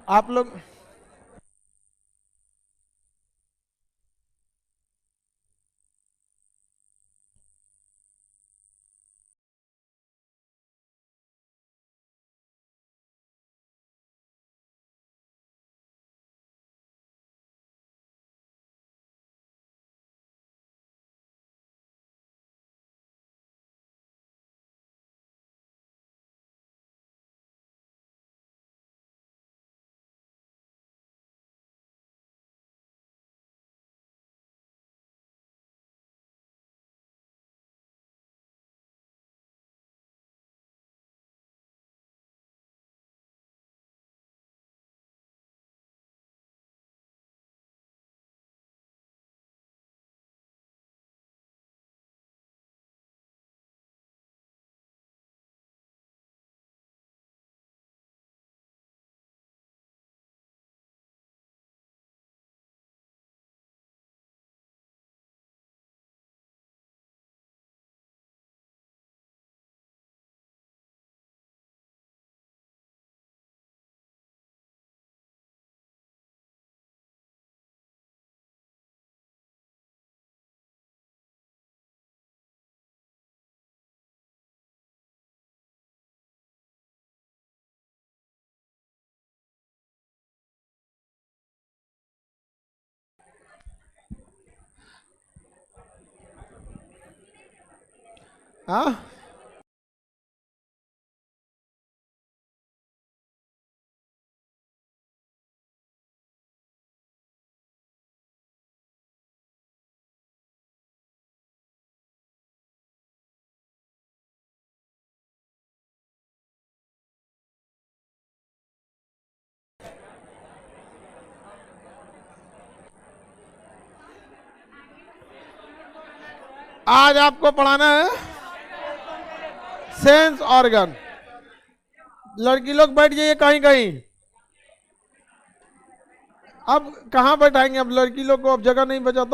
आप लोग हाँ आज आपको पढ़ाना है सेंस ऑर्गन। लड़की लोग बैठ जाइए कहीं कहीं। अब कहाँ बैठाएंगे? अब लड़की लोग को अब जगह नहीं बचा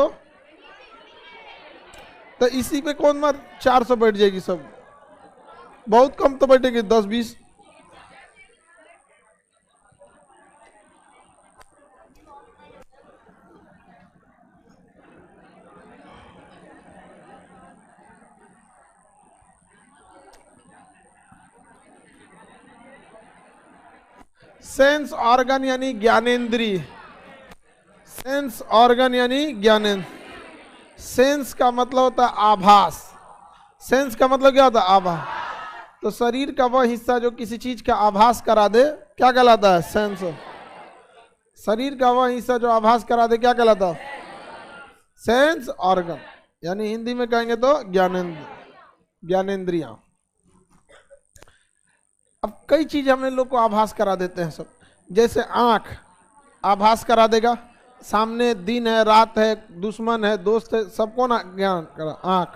तो इसी पे कौन मर 400 बैठ जाएगी सब। बहुत कम तो बैठेगी 10-20। सेंस ऑर्गन यानी ज्ञानेंद्रिय। सेंस ऑर्गन यानी ज्ञानेंद्र। सेंस का मतलब होता है आभास। सेंस का मतलब क्या होता है? आभास। तो शरीर का वह हिस्सा जो किसी चीज का आभास करा दे क्या कहलाता है? सेंस। शरीर का वह हिस्सा जो आभास करा दे क्या कहलाता है? Sense organ. यानी हिंदी में कहेंगे तो ज्ञानेंद्र, ज्ञानेंद्रियां। अब कई चीज हम लोग को आभास करा देते हैं सब। जैसे आंख आभास करा देगा, सामने दिन है रात है, दुश्मन है दोस्त है, सबको ना ज्ञान करा। आंख।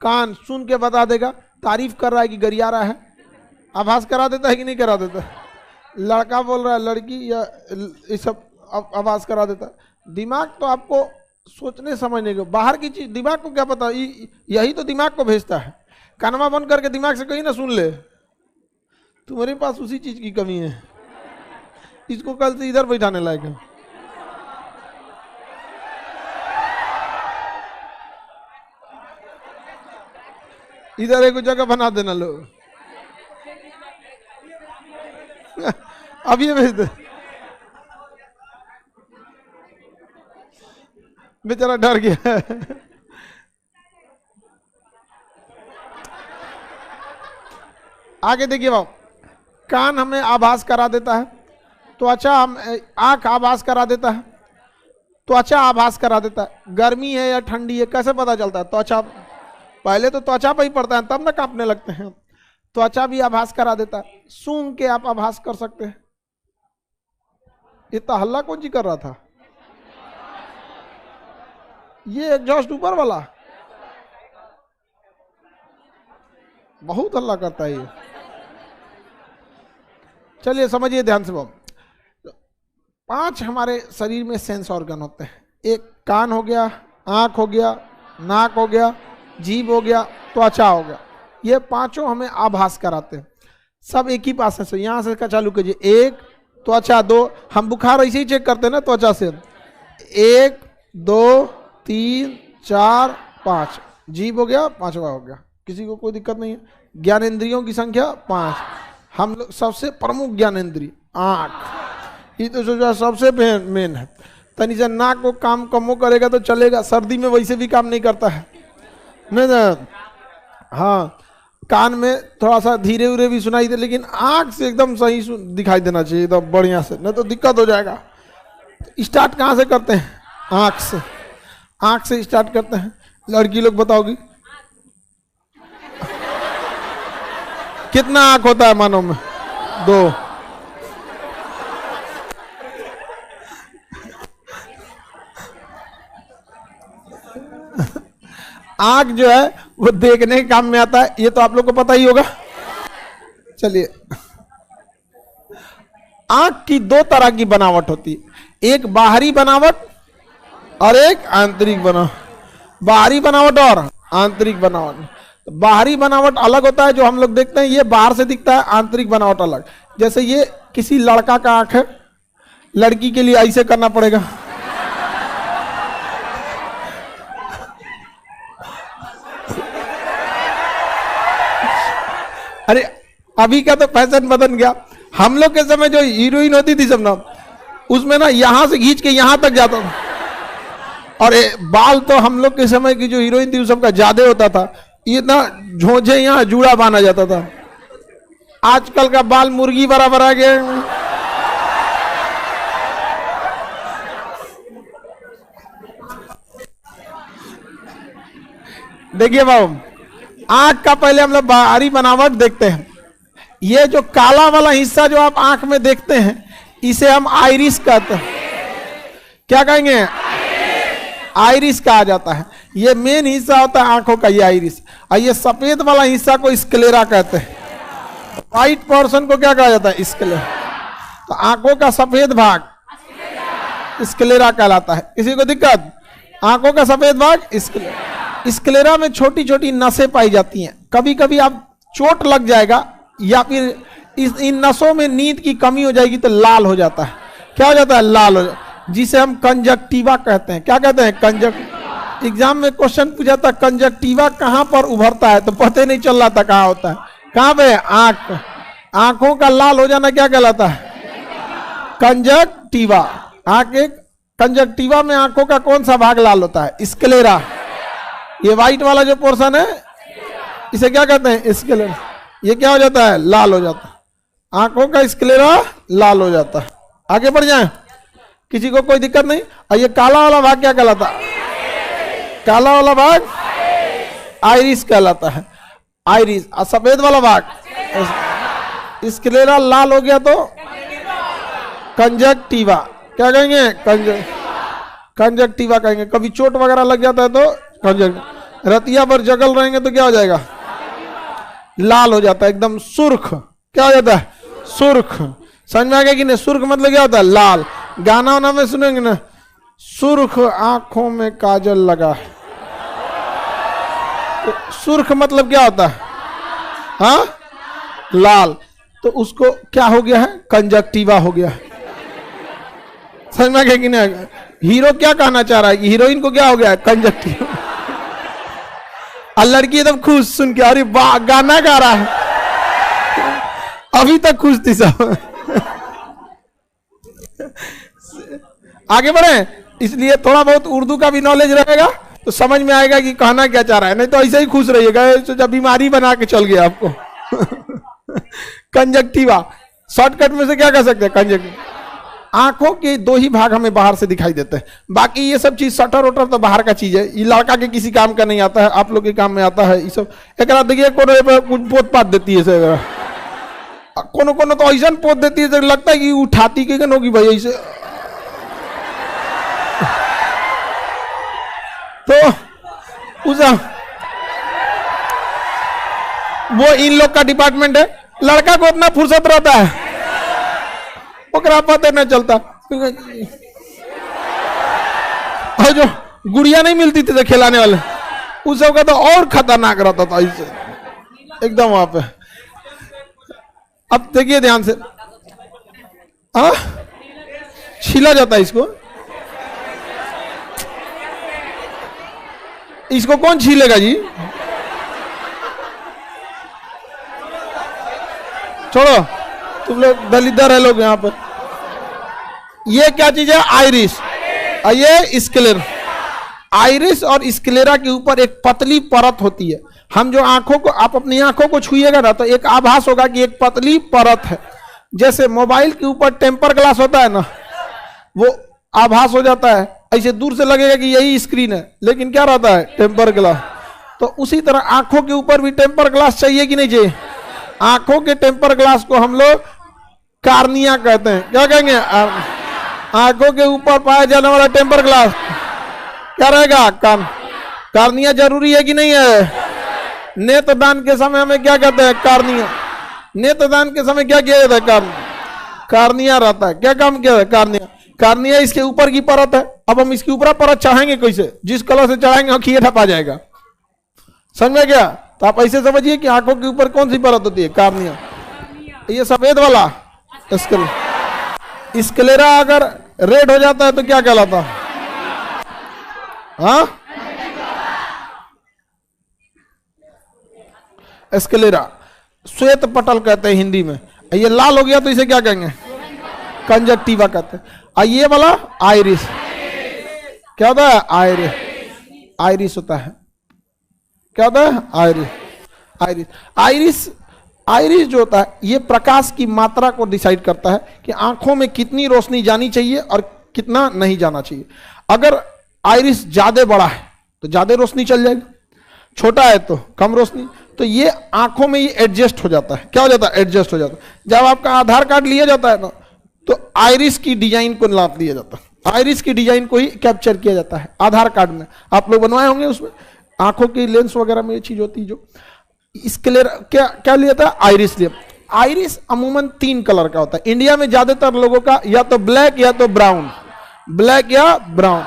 कान सुन के बता देगा, तारीफ कर रहा है कि गरिया रहा है, आभास करा देता है कि नहीं करा देता? लड़का बोल रहा है लड़की, या ये सब आभास करा देता है। दिमाग तो आपको सोचने समझने को, बाहर की चीज दिमाग को क्या पता? यही तो दिमाग को भेजता है। कानमा बंद करके दिमाग से कहीं ना सुन ले, तुम्हारे पास उसी चीज की कमी है। इसको कल से इधर बैठाने लायक है। इधर एक जगह बना देना लोग। अब ये भेज दे, बेचारा डर गया है। आगे देखिए बाबू, कान हमें आभास करा देता है, त्वचा हम, आंख आभास करा देता है, त्वचा आभास करा देता है। गर्मी है या ठंडी है कैसे पता चलता है? त्वचा, पहले तो त्वचा पर ही पड़ता है तब ना कांपने लगते हैं। त्वचा भी आभास करा देता है। सूंघ के आप आभास कर सकते हैं। इतना हल्ला कौन जी कर रहा था? ये एग्जॉस्ट ऊपर वाला बहुत हल्ला करता है ये। चलिए समझिए ध्यान से बाबू। 5 हमारे शरीर में सेंस ऑर्गन होते हैं। एक कान हो गया, आंख हो गया, नाक हो गया, जीभ हो गया, त्वचा हो गया। ये 5 हमें आभास कराते हैं। सब एक ही पास है। यहां से का चालू कीजिए। 1 त्वचा 2, हम बुखार ऐसे ही चेक करते हैं ना त्वचा से। 1 2 3 4 5, जीभ हो गया, 5वां हो गया, किसी को कोई दिक्कत नहीं है। ज्ञानेंद्रियों की संख्या 5, हम लोग सबसे प्रमुख ज्ञानेंद्रिय आँख, ये तो सोचा सबसे मेन है। तनी से नाक को काम कमो करेगा तो चलेगा, सर्दी में वैसे भी काम नहीं करता है नहीं ना। हाँ, कान में थोड़ा सा धीरे उरे भी सुनाई दे, लेकिन आँख से एकदम सही दिखाई देना चाहिए एकदम बढ़िया से, नहीं तो दिक्कत हो जाएगा। स्टार्ट कहाँ से करते हैं? आँख से, आँख से स्टार्ट करते हैं। लड़की लोग बताओगी कितना आँख होता है मानव में? 2। आँख जो है वो देखने के काम में आता है, ये तो आप लोग को पता ही होगा। चलिए, आँख की 2 तरह की बनावट होती है, एक बाहरी बनावट और एक आंतरिक बनावट। बाहरी बनावट और आंतरिक बनावट। बाहरी बनावट अलग होता है, जो हम लोग देखते हैं ये बाहर से दिखता है, आंतरिक बनावट अलग। जैसे ये किसी लड़का का आँख है, लड़की के लिए ऐसे करना पड़ेगा, अरे अभी का तो फैशन बदल गया। हम लोग के समय जो हीरोइन होती थी सब ना, उसमें ना यहां से खींच के यहां तक जाता था, और बाल तो हम लोग के समय की जो हीरोइन थी सबका ज्यादा होता था, ये ना झोंझे यहाँ जूड़ा बांधा जाता था। आजकल का बाल मुर्गी बराबर आ गया। देखिए बाबू, आंख का पहले हम लोग बाहरी बनावट देखते हैं। ये जो काला वाला हिस्सा जो आप आंख में देखते हैं, इसे हम आइरिस कहते हैं। क्या कहेंगे? आइरिस कहा जाता है। ये मेन हिस्सा होता है आंखों का, ये आइरिस। और ये सफेद वाला हिस्सा को स्क्लेरा कहते हैं। व्हाइट पोर्शन को क्या कहा जाता है? स्क्लेरा। तो आंखों का सफेद भाग स्क्लेरा कहलाता है। किसी को दिक्कत? आंखों का सफेद भाग स्क्लेरा। स्क्लेरा में छोटी छोटी नसें पाई जाती हैं। कभी कभी आप चोट लग जाएगा या फिर इन नसों में नींद की कमी हो जाएगी तो लाल हो जाता है। क्या हो जाता है? लाल हो जाता है, जिसे हम कंजक्टिवा कहते हैं। क्या कहते हैं? एग्जाम में क्वेश्चन पूछा था कंजक्टिवा कहाँ पर उभरता है, तो पता नहीं चल रहा था कहाँ होता है। कहाँ पे? आंख। आंखों का लाल हो जाना क्या कहलाता है? कंजक्टिवा। कंजक्टिवा में आंखों का कौन सा भाग लाल होता है? स्क्लेरा। ये व्हाइट वाला जो पोर्शन है इसे क्या कहते हैं? स्क्लेरा। ये क्या हो जाता है? लाल हो जाता है। आंखों का स्क्लेरा लाल हो जाता है। आगे बढ़ जाए, किसी को कोई दिक्कत नहीं। और ये काला वाला भाग क्या कहलाता है? काला वाला भाग आइरिस कहलाता है। आइरिस। और सफेद वाला भाग स्क्लेरा लाल हो गया तो कंजक्टिवा। क्या कहेंगे? कंजक्टिवा कहेंगे। कभी चोट वगैरह लग जाता है तो कंजक्टिवा। रतिया पर जगल रहेंगे तो क्या हो जाएगा? लाल हो जाता है, एकदम सुर्ख। क्या हो जाता है? सुर्ख। समझ में आ गया कि नहीं? सुर्ख मतलब क्या होता है? लाल। गाना वाना में सुनेंगे ना, सुर्ख आंखों में काजल लगा है। तो सुर्ख मतलब क्या होता है? हाँ, लाल। तो उसको क्या हो गया है? कंजक्टिवा हो गया है। समझ में आ गया कि नहीं? हीरो क्या कहना चाह रहा है कि हीरोइन को क्या हो गया है? कंजक्टिवा। और लड़की एकदम खुश सुन के, अरे वाह गाना गा रहा है। अभी तक खुश थी सब। आगे बढ़े, इसलिए थोड़ा बहुत उर्दू का भी नॉलेज रहेगा तो समझ में आएगा कि कहना क्या चाह रहा है। नहीं तो ऐसे ही खुश रहिएगा, जब बीमारी बना के चल गया आपको। कंजक्टिवा शॉर्टकट में से क्या कह सकते हैं? कंजक्टिवा। आंखों के 2 ही भाग हमें बाहर से दिखाई देते हैं, बाकी ये सब चीज सटर वटर तो बाहर का चीज है। ये लड़का के किसी काम का नहीं आता है, आप लोग के काम में आता है। ये सब एक देखिए कुछ पोत पात देती है, कोनो कोनो तो ऐसा पोत देती है लगता है कि उठाती के होगी भाई ऐसे। तो वो इन लोग का डिपार्टमेंट है। लड़का को इतना फुर्सत रहता है, ओकरा पता नहीं चलता। और जो गुड़िया नहीं मिलती थी खिलाने वाले, उस सब का तो और खतरनाक रहता था ऐसे एकदम वहां पे। अब देखिए ध्यान से, हाँ, छीला जाता है इसको। इसको कौन छीलेगा जी? छोड़ो, तुम लोग दलिदर है लोग यहाँ पर। ये क्या चीज है? आइरिस। और ये स्क्लेरा। आइरिस और स्क्लेरा के ऊपर एक पतली परत होती है। हम जो आंखों को, आप अपनी आंखों को छुइएगा ना तो एक आभास होगा कि एक पतली परत है। जैसे मोबाइल के ऊपर टेम्पर ग्लास होता है ना, वो आभास हो जाता है, ऐसे दूर से लगेगा कि यही स्क्रीन है, लेकिन क्या रहता है? Temper glass. तो उसी तरह आंखों के ऊपर भी टेम्पर ग्लास चाहिए कि नहीं चाहिए? आंखों के टेम्पर ग्लास को हम लोग कार्निया कहते हैं। क्या कहेंगे? आंखों के ऊपर पाया जाने वाला टेम्पर ग्लास क्या रहेगा? कार्निया जरूरी है कि नहीं है? नेत्रदान के समय हमें क्या कहते हैं? कार्निया। नेत्रदान के समय क्या किया जाता है? कार्निया रहता है। क्या काम किया है? कार्निया। कार्निया इसके ऊपर की परत है। अब हम इसके ऊपर परत चढ़ाएंगे कैसे? जिस कलर से चढ़ाएंगे आंखिए ठपा जाएगा। समझ में गया? तो आप ऐसे समझिए कि आंखों के ऊपर कौन सी परत होती है? कार्निया। ये सफेद वाला स्क्लेरा अगर रेड हो जाता है तो क्या कहलाता है? हाँ, स्क्लेरा। श्वेत पटल कहते हैं हिंदी में। ये लाल हो गया तो इसे क्या कहेंगे? कंजक्टिवा कहते हैं। और ये वाला आइरिस। क्या होता है? आइरिस। आइरिस होता है। क्या होता है? आइरिस। आइरिस। आइरिस आइरिस जो होता है ये प्रकाश की मात्रा को डिसाइड करता है कि आंखों में कितनी रोशनी जानी चाहिए और कितना नहीं जाना चाहिए। अगर आइरिस ज्यादा बड़ा है तो ज्यादा रोशनी चल जाएगी, छोटा है तो कम रोशनी। तो ये आंखों में ये एडजस्ट हो जाता है। क्या हो जाता है? एडजस्ट हो जाता है। जब आपका आधार कार्ड लिया जाता है ना तो आइरिस की डिजाइन को नाप लिया जाता है। आइरिस की डिजाइन को ही कैप्चर किया जाता है आधार कार्ड में। आप लोग बनवाए होंगे, उसमें आंखों की लेंस वगैरह में ये चीज होती है। जो स्क्लेरा क्या क्या लिया था? आइरिस लिया। आइरिस अमूमन 3 कलर का होता है। इंडिया में ज्यादातर लोगों का या तो ब्लैक या तो ब्राउन, ब्लैक या ब्राउन।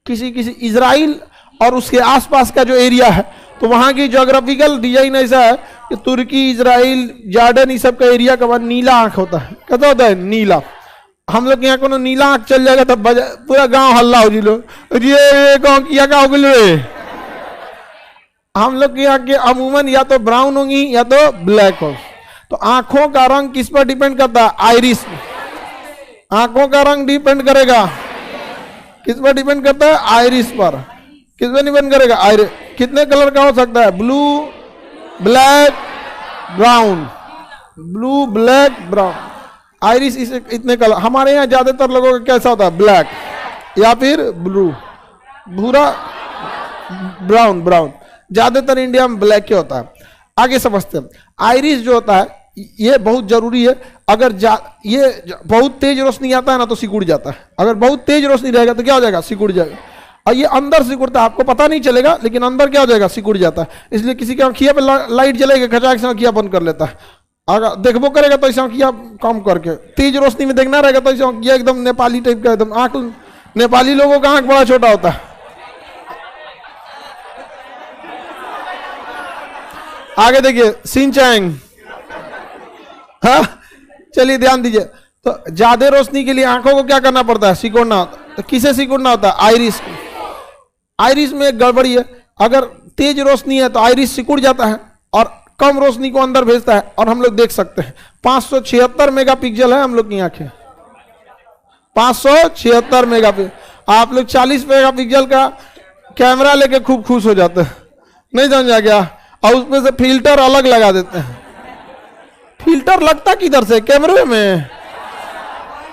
किसी किसी इजराइल और उसके आसपास का जो एरिया है तो वहां की ज्योग्राफिकल डिजाइन ऐसा है कि तुर्की, इजराइल, जॉर्डन, इस सब का एरिया का नीला आंख होता है। कैसा होता है? नीला। हम लोग यहाँ को नीला आंख चल जाएगा तब पूरा गांव हल्ला हो जी लो, ये गाँव किया क्या हो गए। हम लोग यहाँ के अमूमन या तो ब्राउन होंगी या तो ब्लैक हो। तो आंखों का रंग किस पर डिपेंड करता है? आइरिस। आंखों का रंग डिपेंड करेगा किस पर? डिपेंड करता है आइरिस पर। किस पर डिपेंड करेगा? आइरिस। कितने कलर का हो सकता है? Blue, black, brown. Blue, black, brown. Iris इतने कलर। हमारे यहाँ ज्यादातर लोगों का कैसा होता है? ब्लैक या फिर ब्लू, भूरा, ब्राउन। ब्राउन ज्यादातर इंडिया में ब्लैक ही होता है। आगे समझते हैं। आइरिस जो होता है ये बहुत जरूरी है। अगर ये बहुत तेज रोशनी आता है ना तो सिकुड़ जाता है। अगर बहुत तेज रोशनी रहेगा तो क्या हो जाएगा? सिकुड़ जाएगा। और ये अंदर सिकुड़ता है, आपको पता नहीं चलेगा, लेकिन अंदर क्या हो जाएगा? सिकुड़ जाता है। इसलिए किसी के आंखिया पे लाइट जलेगी, खचाक से आंखिया बंद कर लेता है। अगर देखबो करेगा तो ऐसे आंखिया कम करके, तेज रोशनी में देखना रहेगा तो ऐसे आंखिया एकदम नेपाली टाइप का, एकदम आंख। नेपाली लोगों का आंख बड़ा छोटा होता है। आगे देखिए, सिंचैंग। हाँ, चलिए ध्यान दीजिए। तो ज्यादा रोशनी के लिए आंखों को क्या करना पड़ता है? सिकुड़ना होता है। तो किसे सिकुड़ना होता है? आइरिस को। आइरिस में एक गड़बड़ी है। अगर तेज रोशनी है तो आइरिस सिकुड़ जाता है और कम रोशनी को अंदर भेजता है और हम लोग देख सकते हैं। 576 मेगापिक्सल है हम लोग की आंखें। 576 मेगापिक्सल। आप लोग 40 मेगापिक्सल का कैमरा लेके खूब खुश हो जाते हैं, नहीं समझा क्या? और उसमें से फिल्टर अलग लगा देते हैं। फिल्टर लगता किधर से? कैमरे में।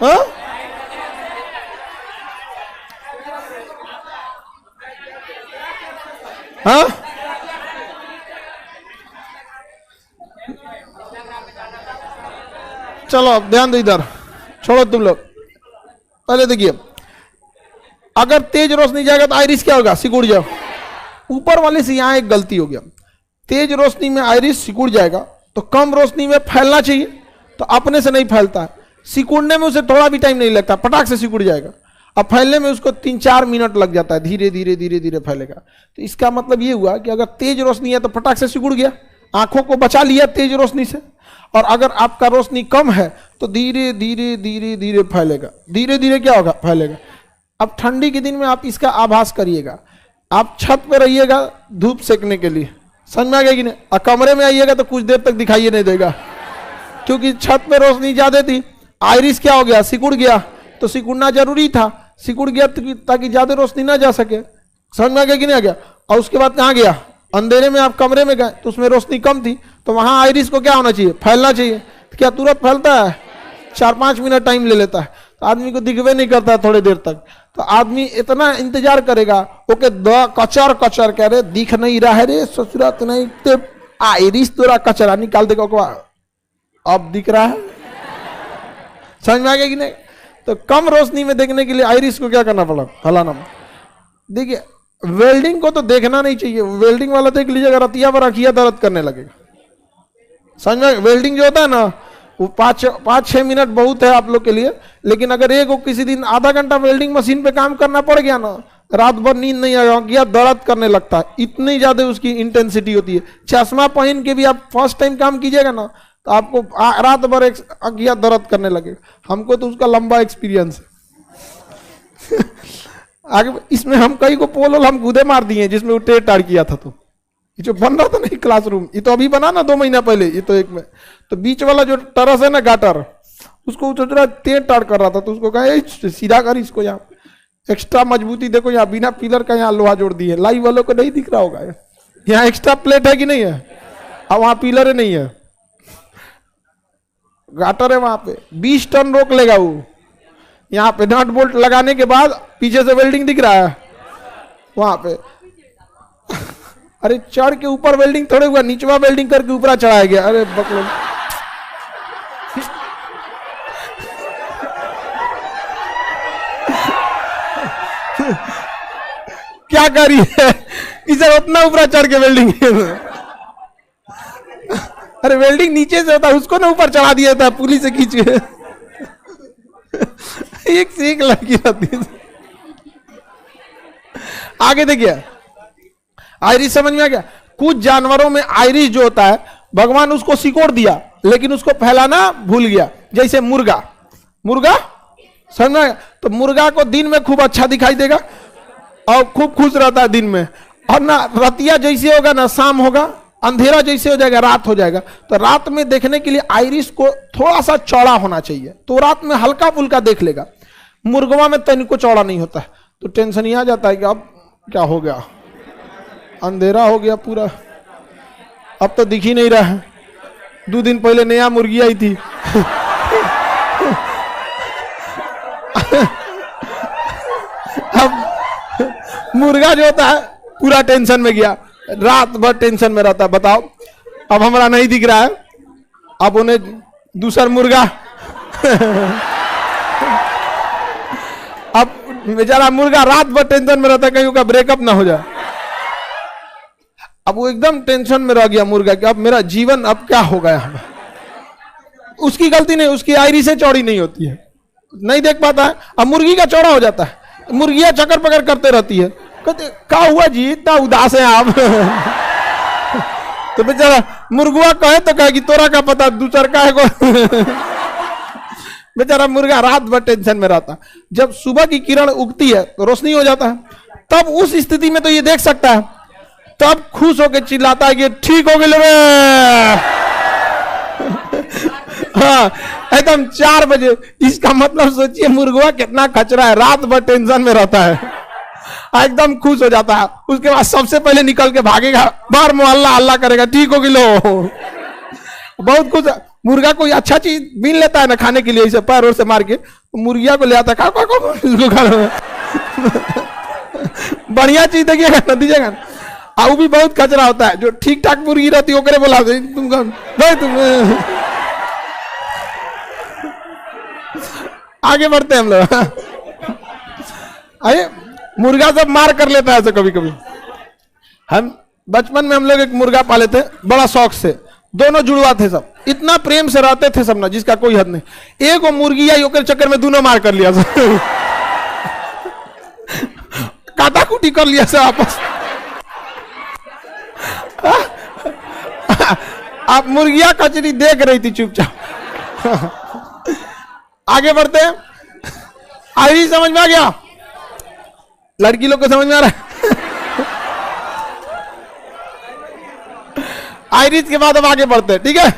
हाँ? हाँ? चलो अब ध्यान दो इधर, छोड़ो तुम लोग। पहले देखिए, अगर तेज रोशनी जाएगा तो आइरिस क्या होगा? सिकुड़ जाओ। ऊपर वाले से यहां एक गलती हो गया। तेज रोशनी में आइरिस सिकुड़ जाएगा तो कम रोशनी में फैलना चाहिए, तो अपने से नहीं फैलता है। सिकुड़ने में उसे थोड़ा भी टाइम नहीं लगता, पटाख से सिकुड़ जाएगा। अब फैलने में उसको 3-4 मिनट लग जाता है, धीरे धीरे धीरे धीरे फैलेगा। तो इसका मतलब ये हुआ कि अगर तेज रोशनी है तो फटाक से सिकुड़ गया, आंखों को बचा लिया तेज रोशनी से। और अगर आपका रोशनी कम है तो धीरे धीरे धीरे धीरे फैलेगा, धीरे धीरे क्या होगा, फैलेगा। अब ठंडी के दिन में आप इसका आभास करिएगा। आप छत पे रहिएगा धूप सेकने के लिए, समझ में आ गया कि नहीं, और कमरे में आइएगा तो कुछ देर तक दिखाई नहीं देगा, क्योंकि छत पे रोशनी ज्यादा थी। आइरिस क्या हो गया, सिकुड़ गया, तो सिकुड़ना जरूरी था, सिकुड़ गया ताकि ज्यादा रोशनी ना जा सके। समझ में आ गया कि नहीं आ गया। और उसके बाद कहाँ गया, अंधेरे में आप कमरे में गए तो उसमें रोशनी कम थी, तो वहां आइरिस को क्या होना चाहिए, फैलना चाहिए। तो क्या तुरंत फैलता है, 4-5 मिनट टाइम ले लेता है, तो आदमी को दिखवे नहीं करता है थोड़ी देर तक। तो आदमी इतना इंतजार करेगा, ओके कचर कचर कह रहे दिख नहीं रहा है रे ससुरात नहीं, तो आइरिस तोरा कचरा निकाल देगा, अब दिख रहा है। समझ में आ गया कि नहीं। तो कम रोशनी में देखने के लिए आइरिस को क्या करना पड़ा, फलाना। देखिए वेल्डिंग को तो देखना नहीं चाहिए, वेल्डिंग वाला देख लीजिएगा रतिया पर अखिया दर्द करने लगेगा। समझ में, वेल्डिंग जो होता है ना वो 5-6 मिनट बहुत है आप लोग के लिए, लेकिन अगर एक किसी दिन आधा घंटा वेल्डिंग मशीन पे काम करना पड़ गया ना, रात भर नींद नहीं आएगा, दर्द करने लगता है, इतनी ज्यादा उसकी इंटेंसिटी होती है। चश्मा पहन के भी आप फर्स्ट टाइम काम कीजिएगा ना तो आपको रात भर अखिया दर्द करने लगेगा। हमको तो उसका लंबा एक्सपीरियंस है। आगे इसमें हम कई को पोल हम कूदे मार दिए जिसमें वो टेढ़ टाड़ किया था, तो ये जो बन रहा था नहीं क्लासरूम, ये तो अभी बना ना 2 महीना पहले, ये तो एक में तो बीच वाला जो टरस है ना गाटर, उसको सोच रहा टेढ़ टाड़ कर रहा था, तो उसको कहा सीधा कर इसको, यहाँ एक्स्ट्रा मजबूती देखो, यहाँ बिना पिलर का यहाँ लोहा जोड़ दिए। लाइव वालों को नहीं दिख रहा होगा, यहाँ एक्स्ट्रा प्लेट है कि नहीं है, अब वहां पिलर नहीं है, गाटर है वहां पे, 20 टन रोक लेगा वो। यहाँ पे नट बोल्ट लगाने के बाद पीछे से वेल्डिंग दिख रहा है वहां पे। अरे चढ़ के ऊपर वेल्डिंग थोड़े हुआ, नीचवा वेल्डिंग करके ऊपर चढ़ाया गया। अरे बकलो, क्या करी है इसे उतना ऊपर चढ़ के वेल्डिंग। अरे वेल्डिंग नीचे से होता है, उसको ना ऊपर चढ़ा दिया था पुलिस से खींच के। एक से एक लड़की रहती है। आगे देखिए आइरिस, समझ में आ गया। कुछ जानवरों में आइरिस जो होता है भगवान उसको सिकोड़ दिया, लेकिन उसको फैलाना भूल गया। जैसे मुर्गा, मुर्गा समझ में, तो मुर्गा को दिन में खूब अच्छा दिखाई देगा और खूब खुश रहता है दिन में, और ना रतिया जैसे होगा ना शाम होगा, अंधेरा जैसे हो जाएगा रात हो जाएगा। तो रात में देखने के लिए आइरिस को थोड़ा सा चौड़ा होना चाहिए, तो रात में हल्का फुल्का देख लेगा। मुर्गवा में तनिको चौड़ा नहीं होता है, तो टेंशन ही आ जाता है कि अब क्या हो गया, अंधेरा हो गया पूरा, अब तो दिख ही नहीं रहा है। 2 दिन पहले नया मुर्गी आई थी। अब मुर्गा जो होता है पूरा टेंशन में गया, रात भर टेंशन में रहता है। बताओ अब हमारा नहीं दिख रहा है, अब उन्हें दूसरा मुर्गा। अब बेचारा मुर्गा रात भर टेंशन में रहता है कहीं उसका ब्रेकअप ना हो जाए। अब वो एकदम टेंशन में रह गया मुर्गा कि अब मेरा जीवन अब क्या होगा यहाँ। उसकी गलती नहीं, उसकी आइरिस से चौड़ी नहीं होती है, नहीं देख पाता है। अब मुर्गी का चौड़ा हो जाता है, मुर्गियां चक्कर पकड़ करते रहती है, कहते क्या हुआ जी इतना उदास है आप। तो बेचारा मुर्गुआ कहे तो कहे कि तोरा का पता दूसर का है को। बेचारा मुर्गा रात भर टेंशन में रहता। जब सुबह की किरण उगती है तो रोशनी हो जाता है, तब उस स्थिति में तो ये देख सकता है, तब खुश होकर चिल्लाता है कि ठीक हो गए। हाँ एकदम 4 बजे। इसका मतलब सोचिए मुर्गुआ कितना खचरा है, रात भर टेंशन में रहता है, एकदम खुश हो जाता है। उसके बाद सबसे पहले निकल के भागेगा, बाहर मोहल्ला हल्ला करेगा, ठीक हो गिलो। बहुत कुछ मुर्गा कोई अच्छा चीज बीन लेता है ना खाने के लिए, इसे पैर और से मार के मुर्गिया को ले आता है, खा बढ़िया चीज देखिएगा ना दीजिएगा। वो भी बहुत खचरा होता है, जो ठीक ठाक मुर्गी रहती है ओकरे बोला तुम आगे बढ़ते हैं हम लोग। अरे मुर्गा सब मार कर लेता है ऐसे कभी कभी। हम बचपन में हम लोग एक मुर्गा पाले थे बड़ा शौक से, दोनों जुड़वा थे, सब इतना प्रेम से रहते थे सब ना जिसका कोई हद नहीं। एक वो मुर्गी आई ओकर चक्कर में दोनों मार कर लिया सब। काटा कुटी कर लिया सब आपस। आप मुर्गिया कचरी देख रही थी चुपचाप। आगे बढ़ते हैं। आइरिस समझ में आ गया? लड़की लोग को समझ में आ रहा है? आइरिस के बाद अब आगे बढ़ते हैं, ठीक है?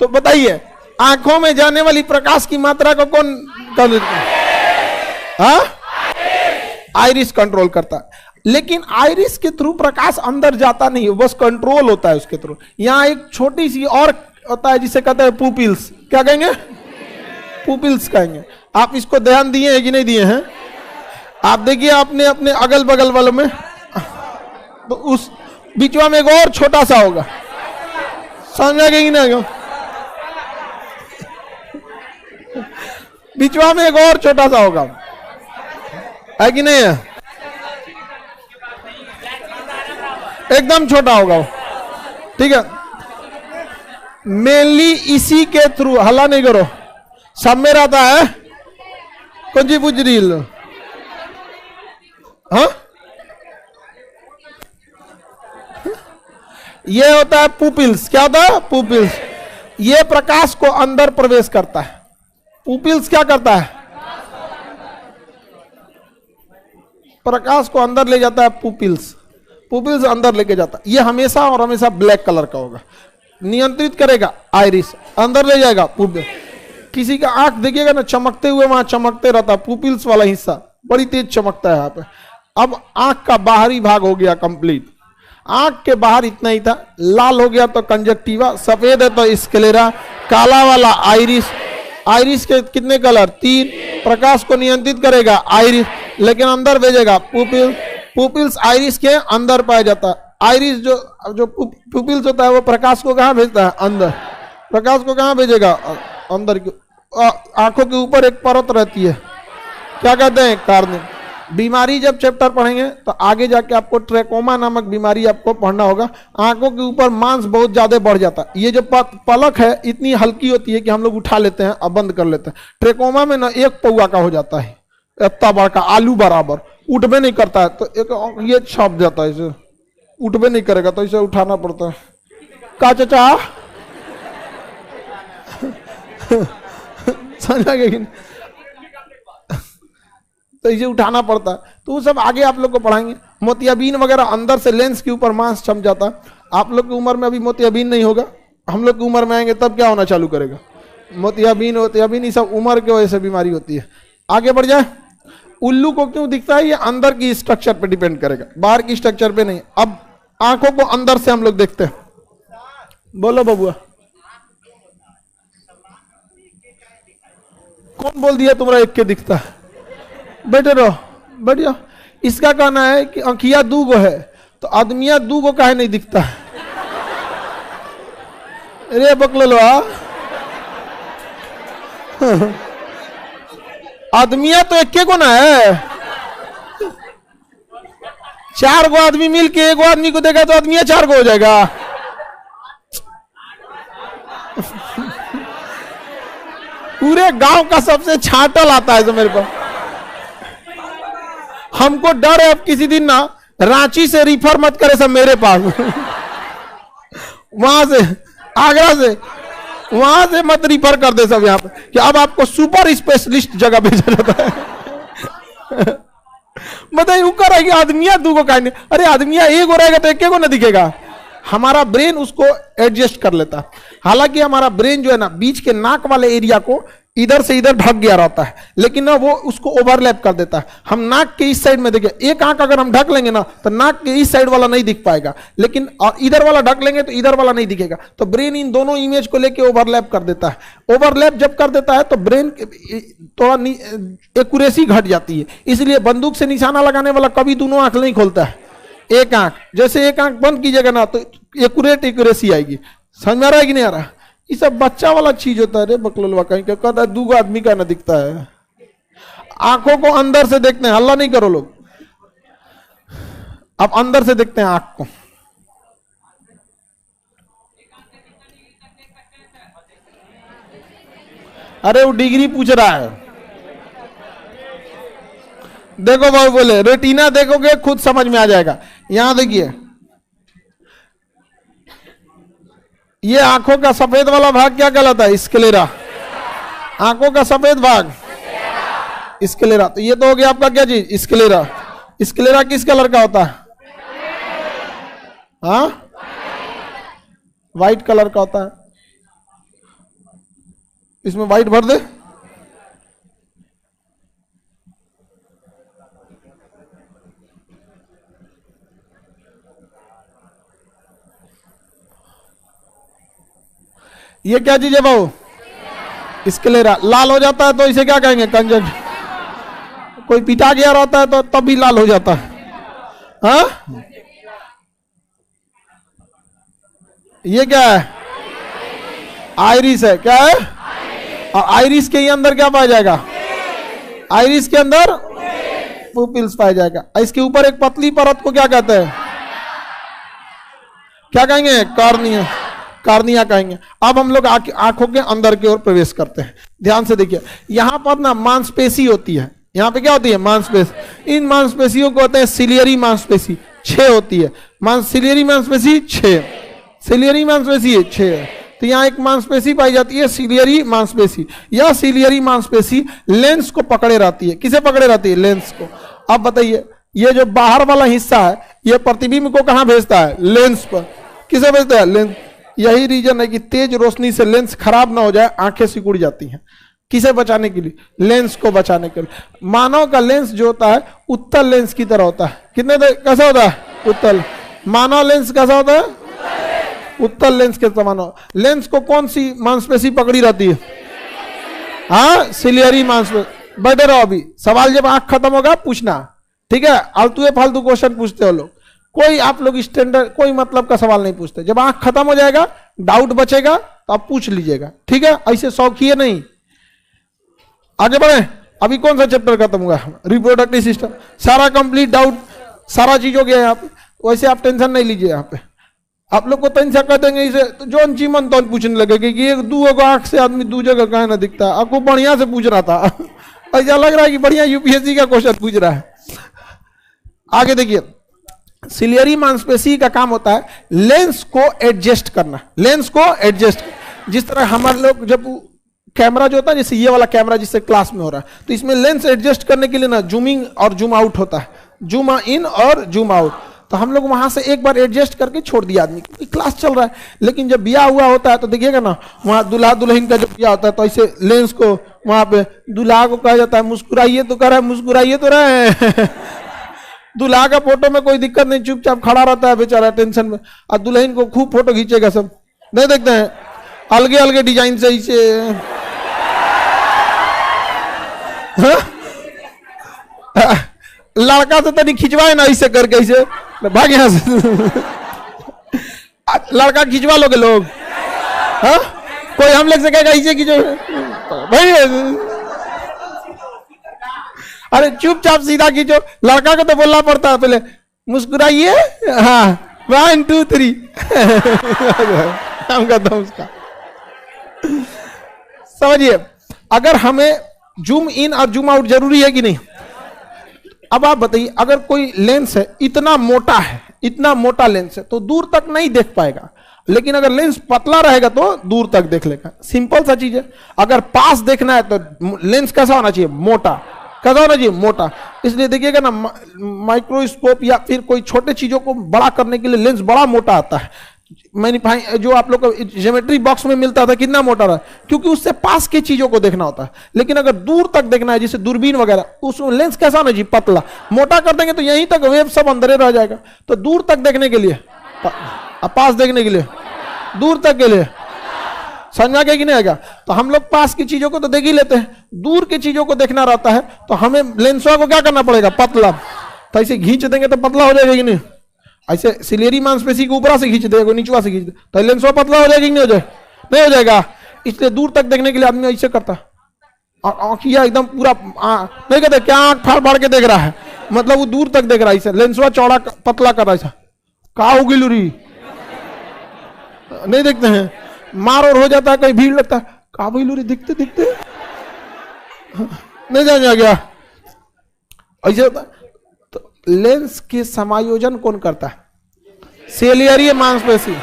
तो बताइए, आंखों में जाने वाली प्रकाश की मात्रा को कौन आइरिस कंट्रोल करता है। लेकिन आइरिस के थ्रू प्रकाश अंदर जाता नहीं है, बस कंट्रोल होता है उसके थ्रू। यहां एक छोटी सी और होता है जिसे कहते हैं पुपिल्स। क्या कहेंगे? पुपिल्स कहेंगे। आप इसको ध्यान दिए हैं कि नहीं दिए हैं? आप देखिए अपने अपने अगल बगल वालों में, तो उस बीचवा में एक और छोटा सा होगा, समझ गए कि नहीं? बीचवा में एक और छोटा सा होगा, है कि नहीं है? एकदम छोटा होगा वो, ठीक है? मेनली इसी के थ्रू, हल्ला नहीं करो, सब में रहता है। कौन सी पूछ रही है? हाँ, ये होता है पुपिल्स। क्या होता है? पुपिल्स। ये प्रकाश को अंदर प्रवेश करता है। पुपिल्स क्या करता है? प्रकाश को अंदर ले जाता है। पुपिल्स, पुपिल्स अंदर लेके जाता है। ये हमेशा और हमेशा ब्लैक कलर का होगा। नियंत्रित करेगा आइरिस, अंदर ले जाएगा पुपिल। किसी का आंख देखिएगा ना, चमकते हुए वहां चमकते रहता है, पुपिल्स वाला हिस्सा बड़ी तेज चमकता है यहाँ पे। अब आंख का बाहरी भाग हो गया कंप्लीट। आंख के बाहर इतना ही था, लाल हो गया तो कंजक्टिवा, सफेद है तो स्क्लेरा, काला वाला आइरिस। आइरिस के कितने कलर? 3। प्रकाश को नियंत्रित करेगा आइरिस, लेकिन अंदर भेजेगा पुपिल। पुपिल्स आइरिस के अंदर पाया जाता है। आइरिस जो पुपिल्स होता है वो प्रकाश को कहाँ भेजता है? अंदर। प्रकाश को कहाँ भेजेगा? अंदर की। आंखों के ऊपर एक परत रहती है, क्या कहते हैं? कार्निया। बीमारी जब चैप्टर पढ़ेंगे तो आगे जाके आपको ट्रेकोमा नामक बीमारी आपको पढ़ना होगा। आंखों के ऊपर मांस बहुत ज्यादा बढ़ जाता है। ये जो पलक है इतनी हल्की होती है कि हम लोग उठा लेते हैं और बंद कर लेते हैं। ट्रेकोमा में ना एक पौआ का हो जाता है, इतना बड़ा आलू बराबर, उठबे नहीं करता है तो एक ये छप जाता है, इसे उठबे नहीं करेगा तो इसे उठाना पड़ता है। का चाचा समझा गया? तो इसे उठाना पड़ता है। तो वो सब आगे आप लोग को पढ़ाएंगे। मोतियाबिंद वगैरह अंदर से लेंस के ऊपर मांस छम जाता है। आप लोग की उम्र में अभी मोतियाबिंद नहीं होगा, हम लोग की उम्र में आएंगे तब क्या होना चालू करेगा? मोतियाबिंद ये सब उम्र की वजह से बीमारी होती है। आगे बढ़ जाए। उल्लू को क्यों दिखता है? ये अंदर की स्ट्रक्चर पे डिपेंड करेगा, बाहर की स्ट्रक्चर पे नहीं। अब आंखों को अंदर से हम लोग देखते हैं। बोलो बबुआ, कौन बोल दिया तुम्हारा एक के दिखता है? बैठे रहो, बढ़िया। इसका कहना है कि अंखिया 2 है तो आदमिया 2 काहे नहीं दिखता है? अरे बकलो आदमिया तो एक को ना है। 4 आदमी मिलके 1 आदमी को देखा तो आदमिया 4 हो जाएगा। पूरे गांव का सबसे छाटल आता है जो मेरे पास। हमको डर है अब किसी दिन ना रांची से रिफर मत करे सब मेरे पास। वहां से, आगरा से, वहां से मत रिफर कर दे सब यहाँ पे कि अब आपको सुपर स्पेशलिस्ट जगह भेजा जाता है। बताइए वो कर रहा आदमिया 2 का नहीं। अरे आदमिया 1 रहेगा तो 1 को ना दिखेगा। हमारा ब्रेन उसको एडजस्ट कर लेता है। हालांकि हमारा ब्रेन जो है ना बीच के नाक वाले एरिया को इधर से इधर ढक गया रहता है, लेकिन ना वो उसको ओवरलैप कर देता है। हम नाक के इस साइड में देखिए, एक आंख अगर हम ढक लेंगे ना तो नाक के इस साइड वाला नहीं दिख पाएगा, लेकिन इधर वाला ढक लेंगे तो इधर वाला नहीं दिखेगा। तो ब्रेन इन दोनों इमेज को लेके ओवरलैप कर देता है। ओवरलैप जब कर देता है तो ब्रेन थोड़ा एक्यूरेसी घट जाती है। इसलिए बंदूक से निशाना लगाने वाला कभी दोनों आंख नहीं खोलता है, एक आंख। जैसे एक आंख बंद कीजिएगा ना तो एक्यूरेसी आएगी। समझ में आ रहा है कि नहीं आ रहा? ये सब बच्चा वाला चीज होता है रे बकलोलवा। कहीं क्या कहता है 2 आदमी का ना दिखता है। आंखों को अंदर से देखते हैं, हल्ला नहीं करो लोग। अब अंदर से देखते हैं आंख को। अरे वो डिग्री पूछ रहा है। देखो बाबू बोले रेटिना देखोगे खुद समझ में आ जाएगा। यहां देखिए ये आंखों का सफेद वाला भाग क्या कहलाता है? स्क्लेरा। आंखों का सफेद भाग स्क्लेरा। तो ये तो हो गया आपका क्या चीज? स्क्लेरा। स्क्लेरा किस कलर का होता है? हाँ, व्हाइट कलर का होता है। इसमें व्हाइट भर दे। ये क्या चीज है बाबू? स्क्लेरा। लाल हो जाता है तो इसे क्या कहेंगे? कंजक्ट। कोई पिटा गया रहता है तो तब भी लाल हो जाता है। हाँ, ये क्या है? आइरिस है। क्या है? और आइरिस के अंदर क्या पाया जाएगा? आइरिस के अंदर पुपिल्स पाया जाएगा। इसके ऊपर एक पतली परत को क्या कहते हैं? क्या कहेंगे? कॉर्निया। कॉर्निया कहेंगे। अब हम लोग आंखों के अंदर की ओर प्रवेश करते हैं। ध्यान से देखिए, यहां पर ना मांसपेशी होती है। यहां पे क्या होती है? मांसपेशी। इन मांसपेशियों को होते हैं सिलियरी मांसपेशी। 6 होती है सिलियरी मांसपेशी। 6 सिलियरी मांसपेशी है 6। तो यहाँ एक मांसपेशी पाई जाती है सिलियरी मांसपेशी। यह सिलियरी मांसपेशी लेंस को पकड़े रहती है। किसे पकड़े रहती है? लेंस को। अब बताइए, ये जो बाहर वाला हिस्सा है ये प्रतिबिंब को कहां भेजता है? लेंस पर। किसे भेजता है? लेंस। यही रीजन है कि तेज रोशनी से लेंस खराब ना हो जाए, आंखें सिकुड़ जाती हैं। किसे बचाने के लिए? लेंस को बचाने के लिए। मानव का लेंस जो होता है उत्तल लेंस की तरह होता है। कैसा होता है? उत्तल। मानव लेंस कैसा होता है? उत्तल लेंस के समान। लेंस को कौन सी मांसपेशी पकड़ी रहती है? हाँ, सिलियरी मांसपेशी। बैठे रहो, अभी सवाल जब आंख खत्म होगा पूछना, ठीक है? आलतू फालतू क्वेश्चन पूछते हो लोग, कोई आप लोग स्टैंडर्ड कोई मतलब का सवाल नहीं पूछते। जब आंख खत्म हो जाएगा, डाउट बचेगा तो आप पूछ लीजिएगा, ठीक है? ऐसे शौकिए नहीं। आगे बढ़े। अभी कौन सा चैप्टर खत्म हुआ? Reproductive system. सारा कंप्लीट, डाउट सारा चीज हो गया यहाँ पे। वैसे आप टेंशन नहीं लीजिए। यहाँ पे आप लोग को टेंशन कर देंगे इसे तो जोन चीमन तो पूछने लगेगा कि एक दो आंख से आदमी दो जगह कहाँ ना दिखता है। आपको बढ़िया से पूछ रहा था। ऐसा लग रहा है कि बढ़िया यूपीएससी का क्वेश्चन पूछ रहा है। आगे देखिए, सिलियरी मांसपेशी का काम होता है लेंस को एडजस्ट करना। लेंस को एडजस्ट, जिस तरह हमारे लोग जब कैमरा जो होता है, जैसे ये वाला कैमरा जिससे क्लास में हो रहा है, तो इसमें लेंस एडजस्ट करने के लिए ना जूमिंग और जूम आउट होता है, जूम इन और जूम आउट। तो हम लोग वहां से एक बार एडजस्ट करके छोड़ दिया आदमी, क्योंकि क्लास चल रहा है। लेकिन जब ब्याह हुआ होता है तो देखिएगा ना, वहां दूल्हा दुल्हन का जब ब्याह होता है तो ऐसे लेंस को वहां पे दूल्हा को कहा जाता है मुस्कुराइए तो कर रहा है, मुस्कुराइए तो रहे। दूल्हा का फोटो में कोई दिक्कत नहीं, चुपचाप खड़ा रहता है बेचारा टेंशन में, और दुल्हन को खूब फोटो खींचेगा। सब नहीं देखते हैं अलगे अलगे डिजाइन से ऐसे। लड़का से तो नहीं खिंचवाए ना ऐसे करके, ऐसे भाग यहाँ से। लड़का खिंचवा लोगे लोग? हाँ, कोई हम लोग से कहेगा ऐसे खींचो भाई? अरे चुपचाप सीधा खींचो। लड़का को तो बोलना पड़ता है पहले मुस्कुराइए, हाँ 1 2 3। हम कहता हूं उसका। समझिए, अगर हमें जूम इन और जूम आउट जरूरी है कि नहीं? अब आप बताइए, अगर कोई लेंस है इतना मोटा है, इतना मोटा लेंस है तो दूर तक नहीं देख पाएगा, लेकिन अगर लेंस पतला रहेगा तो दूर तक देख लेगा। सिंपल सा चीज है। अगर पास देखना है तो लेंस कैसा होना चाहिए? मोटा। कैसा होना चाहिए? मोटा। इसलिए देखिएगा ना, माइक्रोस्कोप या फिर कोई छोटे चीजों को बड़ा करने के लिए लेंस बड़ा मोटा आता है। मैनिफाई जो आप लोग को ज्योमेट्री बॉक्स में मिलता था कितना मोटा रहा, क्योंकि उससे पास के चीजों को देखना होता है। लेकिन अगर दूर तक देखना है, जैसे दूरबीन वगैरह, उस लेंस कैसा होना चाहिए? पतला। मोटा कर देंगे तो यहीं तक वेव सब अंदर रह जाएगा। तो दूर तक देखने के लिए, पास देखने के लिए, दूर तक के लिए, समझ में आ गया कि नहीं आएगा? तो हम लोग पास की चीजों को तो देख ही लेते हैं, दूर की चीजों को देखना रहता है तो हमें लेंसों को क्या करना पड़ेगा? पतला। तो ऐसे खींच देंगे तो पतला हो जाएगा कि नहीं? ऐसे सिलियरी मांसपेशी को ऊपरा से खींच देगा, नीचवा से खींच दे तो लेंसवा पतला हो जाएगा कि नहीं हो जाए? नहीं हो जाएगा। इसलिए दूर तक देखने के लिए आदमी ऐसे करता है, और आंखिया एकदम पूरा नहीं कहते क्या आंख फाड़ फाड़ के देख रहा है, मतलब वो दूर तक देख रहा है। ऐसे लेंसवा चौड़ा पतला कर रहा है। कहा होगी लूरी? नहीं देखते हैं, मार और हो जाता है, कहीं भीड़ लगता है, कहा भाई लूरी दिखते दिखते नहीं जाने गया। ऐसे होता है। तो लेंस के समायोजन कौन करता है? सिलियरी मांसपेशी।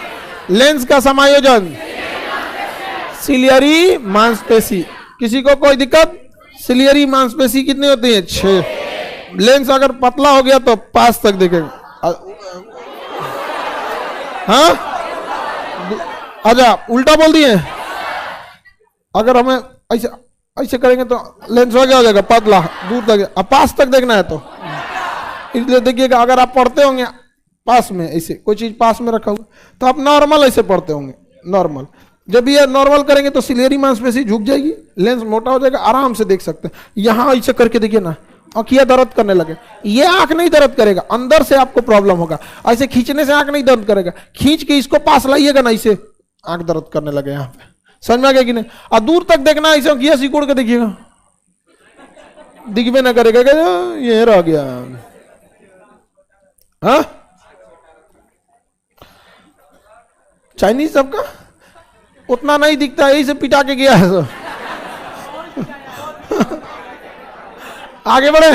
लेंस का समायोजन सिलियरी मांसपेशी। किसी को कोई दिक्कत? सिलियरी मांसपेशी कितनी होती है? 6। लेंस अगर पतला हो गया तो पास तक देखेगा। हाँ, अच्छा उल्टा बोल दिए। अगर हमें ऐसे ऐसे करेंगे तो लेंस हो जाएगा पतला, दूर तक, अब पास तक देखना है तो इसलिए देखिएगा, अगर आप पढ़ते होंगे पास में, ऐसे कोई चीज पास में रखा हुआ तो आप नॉर्मल ऐसे पढ़ते होंगे, नॉर्मल। जब ये नॉर्मल करेंगे तो सिलियरी मांसपेशी झुक जाएगी, लेंस मोटा हो जाएगा, आराम से देख सकते हैं। यहाँ ऐसे करके देखिए ना, आंखियां दर्द करने लगे। ये आंख नहीं दर्द करेगा, अंदर से आपको प्रॉब्लम होगा। ऐसे खींचने से आंख नहीं दर्द करेगा, खींच के इसको पास लाइएगा ना, इसे आंख दर्द करने लगे। यहाँ पे समझ में आ गया कि नहीं? और दूर तक देखना, ऐसे किया सिकुड़ के देखिएगा, दिखबे ना करेगा, ये रह गया। हाँ, चाइनीज सबका उतना नहीं दिखता, यही से पिटा के गया है सब। आगे बढ़े,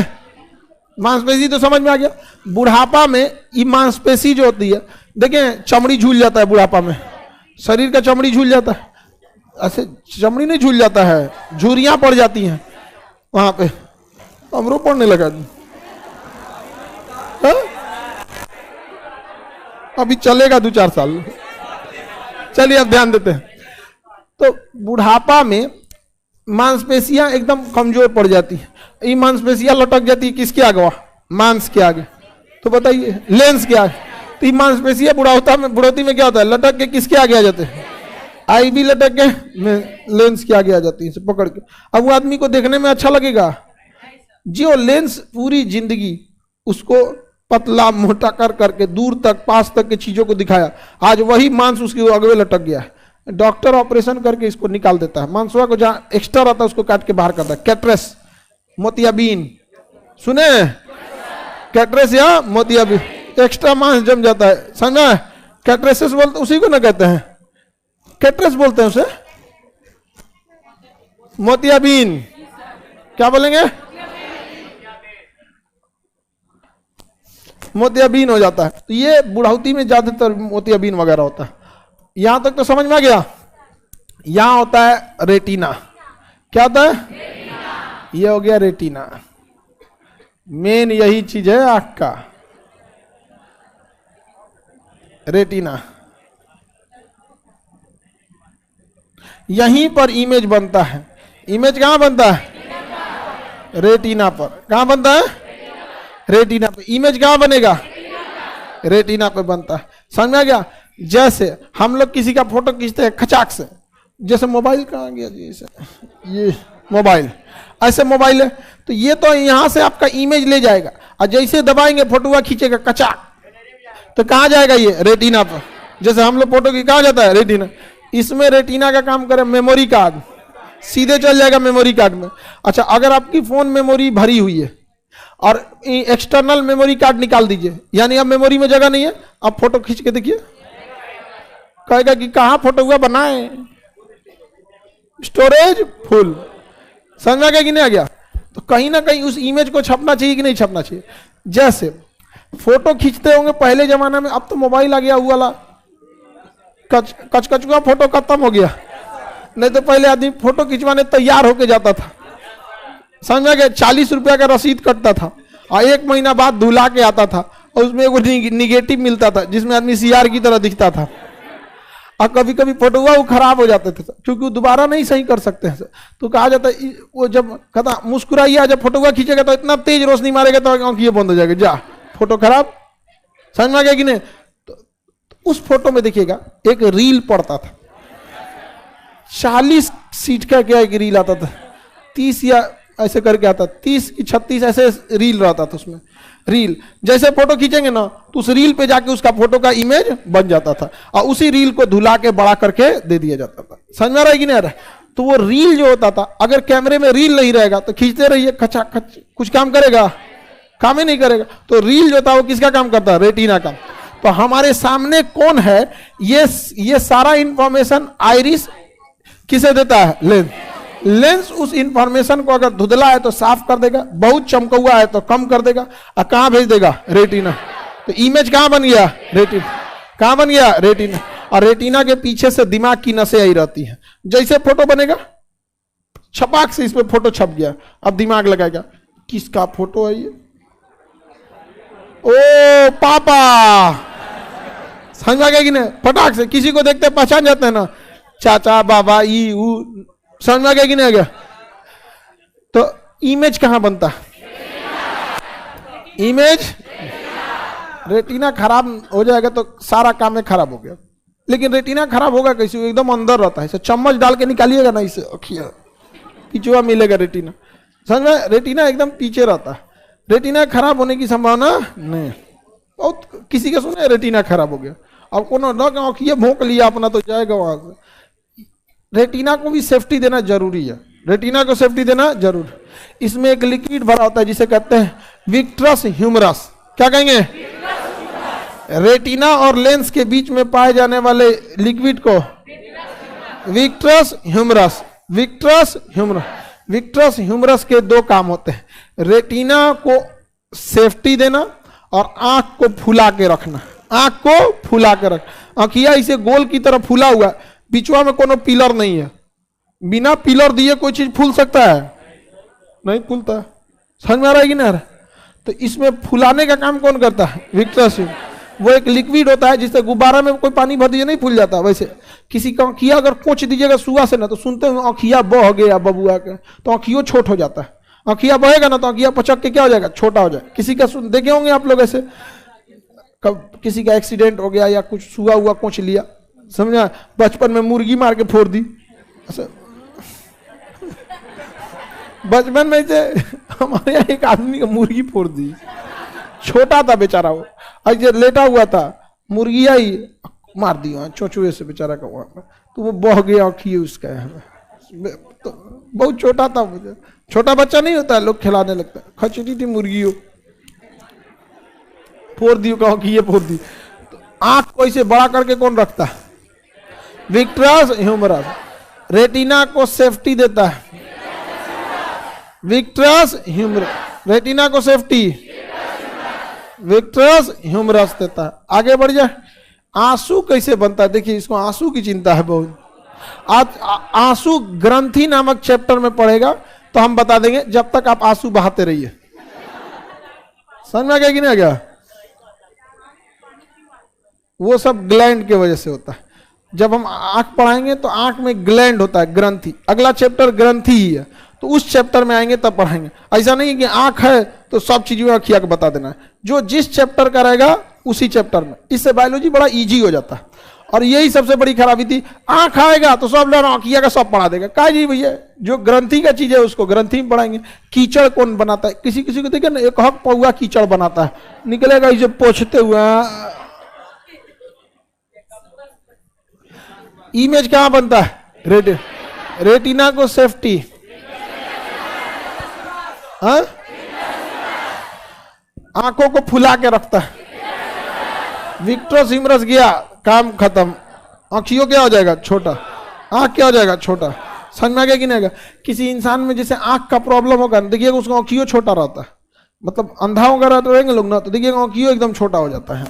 मांसपेशी तो समझ में आ गया। बुढ़ापा में ये मांसपेशी जो होती है, देखें चमड़ी झूल जाता है बुढ़ापा में, शरीर का चमड़ी झूल जाता है। ऐसे चमड़ी नहीं झूल जाता है, झुर्रियां पड़ जाती हैं वहां पे। हमरो पड़ने लगा। अभी चलेगा 2-4 साल। चलिए अब ध्यान देते हैं। तो बुढ़ापा में मांसपेशियां एकदम कमजोर पड़ जाती है। ये मांसपेशियां लटक जाती है किसके आगे? मांस के आगे। तो बताइए, लेंस के आगे। तो ये मांसपेशियां बुढ़ौती में क्या होता है? लटक के किसके आगे आ जाते हैं? आई भी लटक के लेंस के आगे आ जाती है, पकड़ के। अब वो आदमी को देखने में अच्छा लगेगा जो लेंस पूरी जिंदगी उसको पतला मोटा कर करके दूर तक पास तक के चीजों को दिखाया, आज वही मांस उसके अगवे लटक गया है। डॉक्टर ऑपरेशन करके इसको निकाल देता है, मांसवा को जहां एक्स्ट्रा रहता है उसको काट के बाहर करता है। कैटरेस, मोतियाबिंद सुने? कैटरेस या मोतियाबिंद, एक्स्ट्रा मांस जम जाता है, समझा? कैटरेसिस बोलते उसी को ना कहते हैं, कैटरेस बोलते हैं उसे। मोतियाबिंद क्या बोलेंगे? मोतियाबिंद हो जाता है। तो ये बुढ़ौती में ज्यादातर मोतियाबिंद वगैरह होता है। यहां तक तो समझ में आ गया। यहां होता है रेटिना। क्या होता है? रेटिना। ये हो गया रेटिना, मेन यही चीज है आंख का, रेटिना। यहीं पर इमेज बनता है। इमेज कहां बनता है? रेटिना पर। कहां बनता है? रेटिना पे। इमेज कहां बनेगा? रेटिना पे बनता है। समझ में आ गया? जैसे हम लोग किसी का फोटो खींचते हैं खचाक से, जैसे मोबाइल कहाँ गया जी, ये मोबाइल, ऐसे मोबाइल है तो ये तो यहां से आपका इमेज ले जाएगा, और जैसे दबाएंगे फोटो खींचेगा कचाक, तो कहाँ जाएगा? ये रेटिना पर। जैसे हम लोग फोटो की कहाँ जाता है? रेटिना। इसमें रेटिना का काम करे मेमोरी कार्ड, सीधे चल जाएगा मेमोरी कार्ड में। अच्छा, अगर आपकी फोन मेमोरी भरी हुई है और एक्सटर्नल मेमोरी कार्ड निकाल दीजिए, यानी अब मेमोरी में जगह नहीं है, अब फोटो खींच के देखिए, कहेगा कि कहाँ फोटो हुआ बनाए, स्टोरेज फुल। समझ में आ गया कि नहीं आ गया? तो कहीं ना कहीं उस इमेज को छपना चाहिए कि नहीं छपना चाहिए? जैसे फोटो खींचते होंगे पहले जमाने में, अब तो मोबाइल आ गया, वो वाला कचकचुआ फोटो खत्म हो गया। नहीं तो पहले आदमी फोटो खिंचवाने तैयार होके जाता था, समझ में गया? 40 रुपया का रसीद कटता था और 1 महीना बाद धुला के आता था, और उसमें वो निगेटिव मिलता था जिसमें आदमी सीआर की तरह दिखता था। और कभी कभी फोटो हुआ वो खराब हो जाते थे क्योंकि वो दोबारा नहीं सही कर सकते हैं। तो कहा जाता है वो जब कहता मुस्कुराइए, जब फोटो हुआ खींचेगा तो इतना तेज रोशनी मारेगा तो आंखें बंद हो जाएगी, जा फोटो खराब। समझ में आ गया कि नहीं? तो उस फोटो में देखिएगा एक रील पड़ता था, 40 सीट का क्या एक रील आता था, 30 या ऐसे करके आता, 30 की 36 ऐसे रील रहता था उसमें। रील जैसे फोटो खींचेंगे ना तो उस रील पे जाके उसका फोटो का इमेज बन जाता था, और उसी रील को धुला के बड़ा करके दे दिया जाता था। समझ में आ रहा है कि नहीं आ रहा है? तो वो रील जो होता था, अगर कैमरे में रील नहीं रहेगा तो खींचते रहिए खचा खच, कुछ काम करेगा? काम ही नहीं करेगा। तो रील जो था वो किसका काम करता है? रेटिना का। तो हमारे सामने कौन है? ये सारा इंफॉर्मेशन आइरिस किसे देता है? लेंस। लेंस उस इंफॉर्मेशन को अगर धुंधला है तो साफ कर देगा, बहुत चमकौआ है तो कम कर देगा, और कहां भेज देगा? रेटिना। तो इमेज कहां बन गया? रेटिना। कहां बन गया? रेटिना। और रेटिना के पीछे से दिमाग की नसें आई रहती हैं। जैसे फोटो बनेगा, छपाक से इसमें फोटो छप गया, अब दिमाग लगाएगा किसका फोटो है ये, ओ पापा, समझ आ गया कि नहीं? फटाक से किसी को देखते पहचान जाते हैं ना, चाचा बाबा ई ऊ, समझ आ गया कि नहीं आ गया? तो इमेज कहां बनता है? इमेज, रेटिना खराब हो जाएगा तो सारा काम में खराब हो गया। लेकिन रेटिना खराब होगा कैसे? एकदम अंदर रहता है, इसे चम्मच डाल के निकालिएगा ना, इसे अखिया पिछुआ मिलेगा रेटिना, समझ में? रेटिना एकदम पीछे रहता है, रेटिना खराब होने की संभावना नहीं। बहुत किसी का सुने रेटिना खराब हो गया, अब कोनो न अखिया भोंक लिया अपना तो जाएगा वहां से। रेटिना को भी सेफ्टी देना जरूरी है, रेटिना को सेफ्टी देना जरूरी। इसमें एक लिक्विड भरा होता है जिसे कहते हैं विट्रस ह्यूमरस। क्या कहेंगे? रेटिना और लेंस के बीच में पाए जाने वाले लिक्विड को vitreous humorous. Vitreous humorous, vitreous humorous के दो काम होते हैं, रेटिना को सेफ्टी देना और आंख को फुला के रखना। आंख को फुला के रख, आंखिया इसे गोल की तरह फुला हुआ, बीचवा में कोनो पिलर नहीं है, बिना पिलर दिए कोई चीज फूल सकता है? नहीं फूलता। समझ में आ रहा है कि नहीं? तो इसमें फुलाने का काम कौन करता है? विट्रस। वो एक लिक्विड होता है जिससे गुब्बारा में कोई पानी भर दीजिए नहीं फूल जाता। वैसे किसी का आँखिया अगर कोच दीजिएगा सुआ से ना, तो सुनते हैं आँखिया बह गया बबुआ के, तो आँखियों छोट हो जाता है। आँखिया बहेगा ना तो आँखिया पचक के क्या हो जाएगा? छोटा हो जाएगा। किसी का देखे होंगे आप लोग ऐसे, कब किसी का एक्सीडेंट हो गया या कुछ सुआ हुआ कोच लिया, समझा? बचपन में मुर्गी मार के फोड़ दी। बचपन में से हमारे यहाँ एक आदमी का मुर्गी फोड़ दी, छोटा था बेचारा, वो आज लेटा हुआ था, मुर्गी आई मार दी वहां चोचुए से बेचारा का वहां, तो वो बह गया आँखिए उसका। तो बहुत छोटा था, मुझे छोटा बच्चा नहीं होता है, लोग खिलाने लगता है, खचटी थी मुर्गी हो, फोड़ दी आँखिए फोड़ दी। तो आंख को इसे बड़ा करके कौन रखता है? Vitreous humorous. रेटिना को सेफ्टी देता है विट्रस ह्यूमरस, रेटिना को सेफ्टी विट्रस ह्यूमरस देता है। आगे बढ़ जाए, आंसू कैसे बनता है? देखिए इसको आंसू की चिंता है बहुत। आज आंसू ग्रंथि नामक चैप्टर में पढ़ेगा तो हम बता देंगे, जब तक आप आंसू बहाते रहिए। समझ में आ गया कि नहीं आ गया? वो सब ग्लैंड के वजह से होता है। जब हम आंख पढ़ाएंगे तो आंख में ग्लैंड होता है, ग्रंथि। अगला चैप्टर ग्रंथि ही है, तो उस चैप्टर में आएंगे तब पढ़ाएंगे। ऐसा नहीं कि आंख है तो सब चीजों आँखिया को बता देना है, जो जिस चैप्टर का रहेगा उसी चैप्टर में। इससे बायोलॉजी बड़ा इजी हो जाता है। और यही सबसे बड़ी खराबी थी, आंख आएगा तो सब लोग आँखिया का सब पढ़ा देगा। का जी भैया, जो ग्रंथि का चीज है उसको ग्रंथि में पढ़ाएंगे। कीचड़ कौन बनाता है? किसी किसी को देखिए ना, एक हक पौआ कीचड़ बनाता है, निकलेगा इसे पोछते हुए। इमेज कहां बनता है? रेटिना को सेफ्टी, आंखों को फुला के रखता है। विट्रस ह्यूमरस गया, काम खत्म। आँखियों क्या हो जाएगा? छोटा। आंख क्या हो जाएगा? छोटा। समझ में आ गया कि नहीं? किसी इंसान में जैसे आंख का प्रॉब्लम होगा, देखिएगा उसका आँखियों छोटा रहता है, मतलब अंधा वगैरह तो रहेंगे लोग ना, तो देखिएगा आँखियों एकदम छोटा हो जाता है।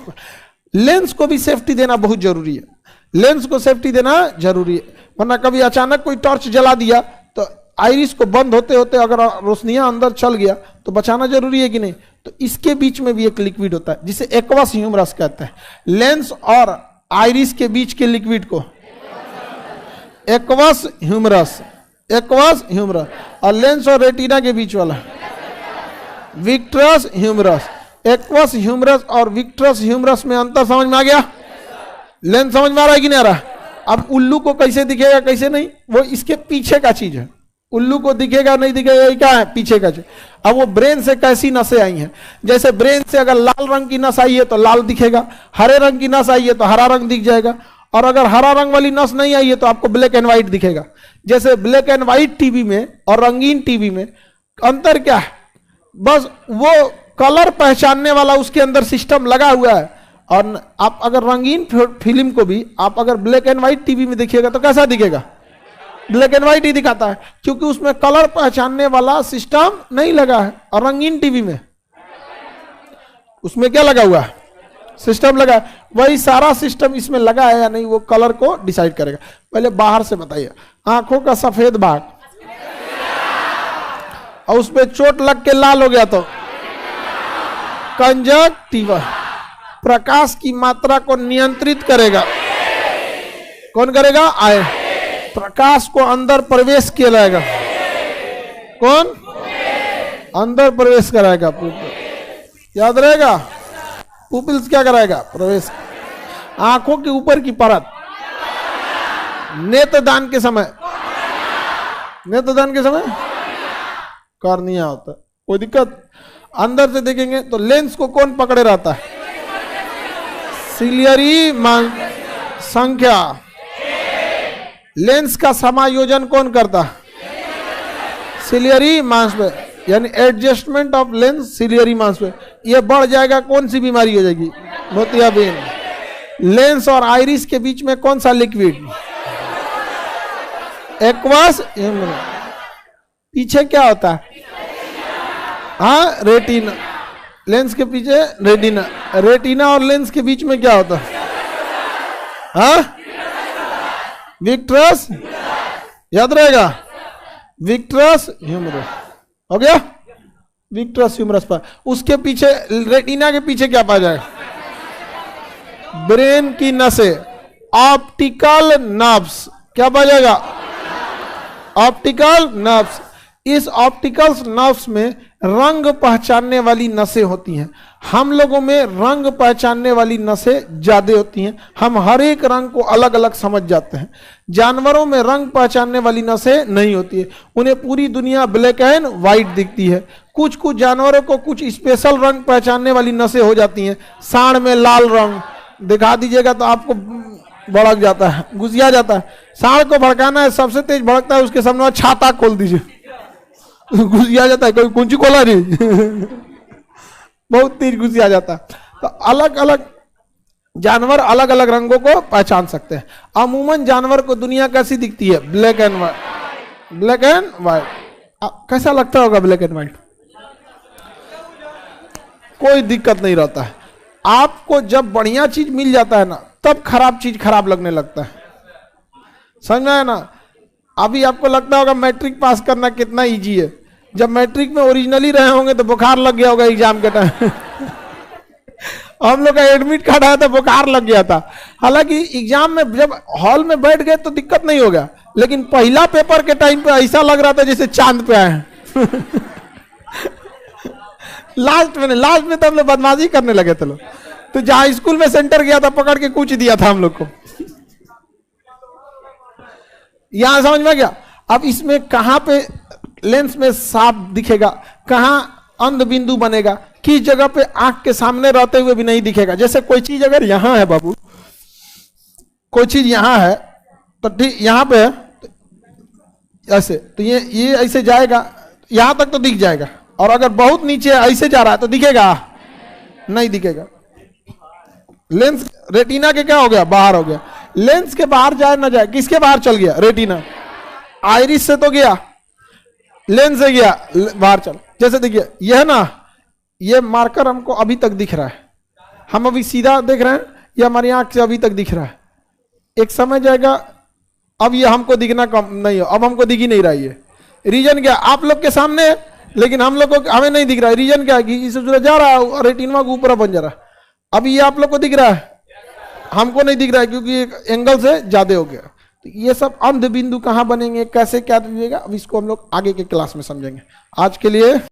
लेंस को भी सेफ्टी देना बहुत जरूरी है, लेंस को सेफ्टी देना जरूरी है, वरना कभी अचानक कोई टॉर्च जला दिया तो आइरिस को बंद होते होते अगर रोशनियां अंदर चल गया तो बचाना जरूरी है कि नहीं? तो इसके बीच में भी एक लिक्विड होता है जिसे एक्वस ह्यूमरस कहते हैं। लेंस और आइरिस के बीच के लिक्विड को एक्वस ह्यूमरस, एक्वस ह्यूमरस, और लेंस और रेटिना के बीच वाला विट्रस ह्यूमरस। एक्वस ह्यूमरस और विट्रस ह्यूमरस में अंतर समझ में आ गया? लेंस समझ में आ रहा है कि नहीं आ रहा? अब उल्लू को कैसे दिखेगा कैसे नहीं, वो इसके पीछे का चीज है। उल्लू को दिखेगा नहीं दिखेगा, ये क्या है? पीछे का चीज। अब वो ब्रेन से कैसी नसें आई हैं, जैसे ब्रेन से अगर लाल रंग की नस आई है तो लाल दिखेगा, हरे रंग की नस आई है तो हरा रंग दिख जाएगा, और अगर हरा रंग वाली नस नहीं आई है तो आपको ब्लैक एंड व्हाइट दिखेगा। जैसे ब्लैक एंड व्हाइट टीवी में और रंगीन टीवी में अंतर क्या है? बस वो कलर पहचानने वाला उसके अंदर सिस्टम लगा हुआ है। और आप अगर रंगीन फिल्म को भी आप अगर ब्लैक एंड व्हाइट टीवी में देखिएगा तो कैसा दिखेगा? ब्लैक एंड व्हाइट ही दिखाता है, क्योंकि उसमें कलर पहचानने वाला सिस्टम नहीं लगा है। और रंगीन टीवी में उसमें क्या लगा हुआ है? सिस्टम लगा है, वही सारा सिस्टम इसमें लगा है या नहीं वो कलर को डिसाइड करेगा। पहले बाहर से बताइए, आंखों का सफेद भाग और उस पे चोट लग के लाल हो गया तो कंजक्टिवा। प्रकाश की मात्रा को नियंत्रित करेगा कौन करेगा? आए। प्रकाश को अंदर प्रवेश किया जाएगा कौन? अंदर प्रवेश कराएगा पुपिल। याद रहेगा, पुपिल्स क्या कराएगा? प्रवेश। आंखों के ऊपर की परत नेत्रदान के समय कॉर्निया होता है, कोई दिक्कत? अंदर से देखेंगे तो लेंस को कौन पकड़े रहता है? सिलियरी संख्या। लेंस का समायोजन कौन करता? सिलियरी मांस पे, यानी एडजस्टमेंट ऑफ लेंस सिलियरी मांस पे। ये बढ़ जाएगा कौन सी बीमारी हो जाएगी? मोतियाबिंद। लेंस और आइरिस के बीच में कौन सा लिक्विड? एक्वस। पीछे क्या होता है? हाँ, रेटिना। लेंस के पीछे रेटिना। रेटिना और लेंस के बीच में क्या होता है? हाँ, विट्रस। याद रहेगा, विट्रस ह्यूमरस। हो गया, विट्रस ह्यूमरस पर। उसके पीछे रेटिना के पीछे क्या पाया जाएगा? ब्रेन की नसें, ऑप्टिकल नर्व्स। क्या पाया जाएगा? Optical nerves. इस ऑप्टिकल नर्व्स में रंग पहचानने वाली नसें होती हैं। हम लोगों में रंग पहचानने वाली नसें ज्यादा होती हैं, हम हर एक रंग को अलग अलग समझ जाते हैं। जानवरों में रंग पहचानने वाली नसें नहीं होती है, उन्हें पूरी दुनिया ब्लैक एंड व्हाइट दिखती है। कुछ कुछ जानवरों को कुछ स्पेशल रंग पहचानने वाली नसें हो जाती हैं। सांड में लाल रंग दिखा दीजिएगा तो आपको भड़क जाता है, गुस्सिया जाता है। सांड को भड़काना है, सबसे तेज भड़कता है, उसके सामने छाता खोल दीजिए, गुस्सिया जाता है। कोई कुंची खोला नहीं बहुत तेज गुस्सिया जाता है। तो अलग अलग जानवर अलग अलग रंगों को पहचान सकते हैं। अमूमन जानवर को दुनिया कैसी दिखती है? Black and white. Black and white. कैसा लगता होगा ब्लैक एंड व्हाइट? कोई दिक्कत नहीं रहता है। आपको जब बढ़िया चीज मिल जाता है ना, तब खराब चीज खराब लगने लगता है। समझ में आया ना? अभी आपको लगता होगा मैट्रिक पास करना कितना इजी है। जब मैट्रिक में ओरिजिनली रहे होंगे तो बुखार लग गया होगा एग्जाम के टाइम हम लोग का एडमिट कार्ड आया था, बुखार लग गया था। हालांकि एग्जाम में जब हॉल में बैठ गए तो दिक्कत नहीं होगा, लेकिन पहला पेपर के टाइम पे ऐसा लग रहा था जैसे चांद पे आए हैं लास्ट में तो हम लोग बदमाशी करने लगे थे लोग। तो जहां स्कूल में सेंटर गया था, पकड़ के कूच दिया था हम लोग को यहां समझ में गया। अब इसमें कहां पे लेंस में साफ दिखेगा, कहां अंध बिंदु बनेगा, किस जगह पे आंख के सामने रहते हुए भी नहीं दिखेगा। जैसे कोई चीज अगर यहां है बाबू, कोई चीज यहां है तो ठीक यहां पे है ऐसे, तो ये ऐसे जाएगा, यहां तक तो दिख जाएगा। और अगर बहुत नीचे ऐसे जा रहा है तो दिखेगा? नहीं दिखेगा। लेंस रेटिना के क्या हो गया? बाहर हो गया। लेंस के बाहर जाए ना जाए, किसके बाहर चल गया? रेटिना। आइरिस से तो गया, लेंस से गया बाहर चल। जैसे देखिए यह ना, ये मार्कर हमको अभी तक दिख रहा है, हम अभी सीधा देख रहे हैं, ये हमारी आंख से अभी तक दिख रहा है। एक समय जाएगा अब ये हमको दिखना कम नहीं हो, अब हमको दिख ही नहीं रहा। ये रीजन क्या? आप लोग के सामने है लेकिन हम लोग को हमें नहीं दिख रहा है। रीजन क्या है कि इसे जा रहा है, रेटिना को ऊपर बन जा रहा है। अभी ये आप लोग को दिख रहा है, हमको नहीं दिख रहा है क्योंकि एंगल से ज्यादा हो गया। तो ये सब अंध बिंदु कहां बनेंगे, कैसे क्या दीजिएगा, अब इसको हम लोग आगे के क्लास में समझेंगे। आज के लिए